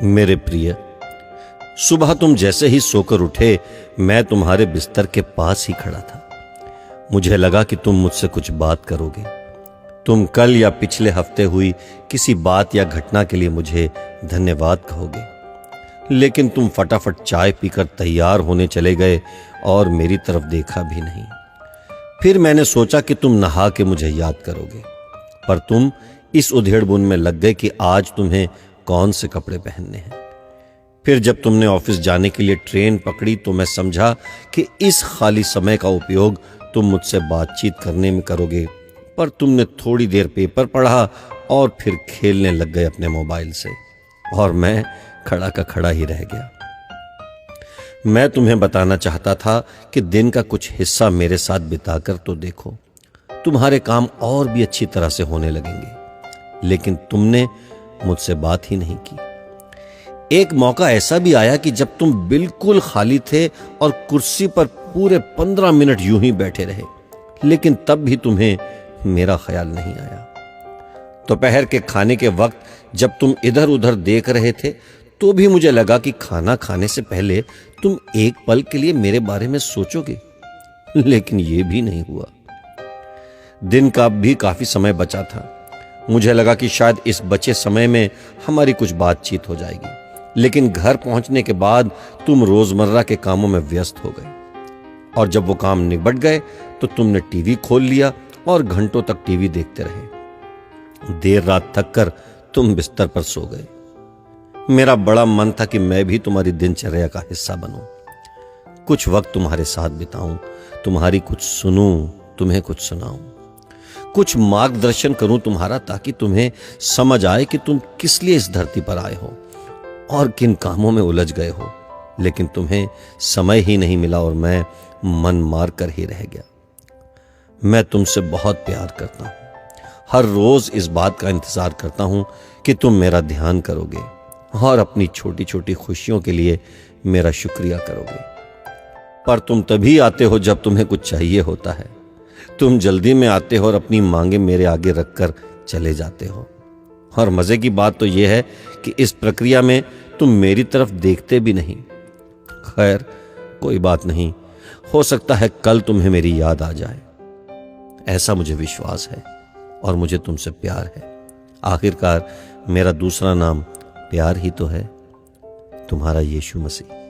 मेरे प्रिय, सुबह तुम जैसे ही सोकर उठे मैं तुम्हारे बिस्तर के पास ही खड़ा था। मुझे लगा कि तुम मुझसे कुछ बात करोगे। तुम कल या पिछले हफ्ते हुई किसी बात या घटना के लिए मुझे धन्यवाद कहोगे, लेकिन तुम फटाफट चाय पीकर तैयार होने चले गए और मेरी तरफ देखा भी नहीं। फिर मैंने सोचा कि तुम नहा के मुझे याद करोगे, पर तुम इस उधेड़बुन में लग गए कि आज तुम्हें कौन से कपड़े पहनने हैं। फिर जब तुमने ऑफिस जाने के लिए ट्रेन पकड़ी तो मैं समझा कि इस खाली समय का उपयोग तुम मुझसे बातचीत करने में करोगे, पर तुमने थोड़ी देर पेपर पढ़ा और फिर खेलने लग गए अपने मोबाइल से, और मैं खड़ा का खड़ा ही रह गया। मैं तुम्हें बताना चाहता था कि दिन का कुछ हिस्सा मेरे साथ बिताकर तो देखो, तुम्हारे काम और भी अच्छी तरह से होने लगेंगे, लेकिन तुमने मुझसे बात ही नहीं की। एक मौका ऐसा भी आया कि जब तुम बिल्कुल खाली थे और कुर्सी पर पूरे 15 मिनट यूं ही बैठे रहे, लेकिन तब भी तुम्हें मेरा ख्याल नहीं आया। दोपहर के खाने के वक्त जब तुम इधर उधर देख रहे थे तो भी मुझे लगा कि खाना खाने से पहले तुम एक पल के लिए मेरे बारे में सोचोगे, लेकिन यह भी नहीं हुआ। दिन का भी काफी समय बचा था। मुझे लगा कि शायद इस बचे समय में हमारी कुछ बातचीत हो जाएगी, लेकिन घर पहुंचने के बाद तुम रोजमर्रा के कामों में व्यस्त हो गए, और जब वो काम निबट गए तो तुमने टीवी खोल लिया और घंटों तक टीवी देखते रहे। देर रात थक कर तुम बिस्तर पर सो गए। मेरा बड़ा मन था कि मैं भी तुम्हारी दिनचर्या का हिस्सा बनूं, कुछ वक्त तुम्हारे साथ बिताऊं, तुम्हारी कुछ सुनूं, तुम्हें कुछ सुनाऊं, कुछ मार्गदर्शन करूं तुम्हारा, ताकि तुम्हें समझ आए कि तुम किस लिए इस धरती पर आए हो और किन कामों में उलझ गए हो। लेकिन तुम्हें समय ही नहीं मिला और मैं मन मार कर ही रह गया। मैं तुमसे बहुत प्यार करता हूं, हर रोज इस बात का इंतजार करता हूं कि तुम मेरा ध्यान करोगे और अपनी छोटी छोटी खुशियों के लिए मेरा शुक्रिया करोगे। पर तुम तभी आते हो जब तुम्हें कुछ चाहिए होता है। तुम जल्दी में आते हो और अपनी मांगे मेरे आगे रखकर चले जाते हो। और मजे की बात तो यह है कि इस प्रक्रिया में तुम मेरी तरफ देखते भी नहीं। खैर, कोई बात नहीं, हो सकता है कल तुम्हें मेरी याद आ जाए। ऐसा मुझे विश्वास है और मुझे तुमसे प्यार है। आखिरकार मेरा दूसरा नाम प्यार ही तो है। तुम्हारा यीशु मसीह।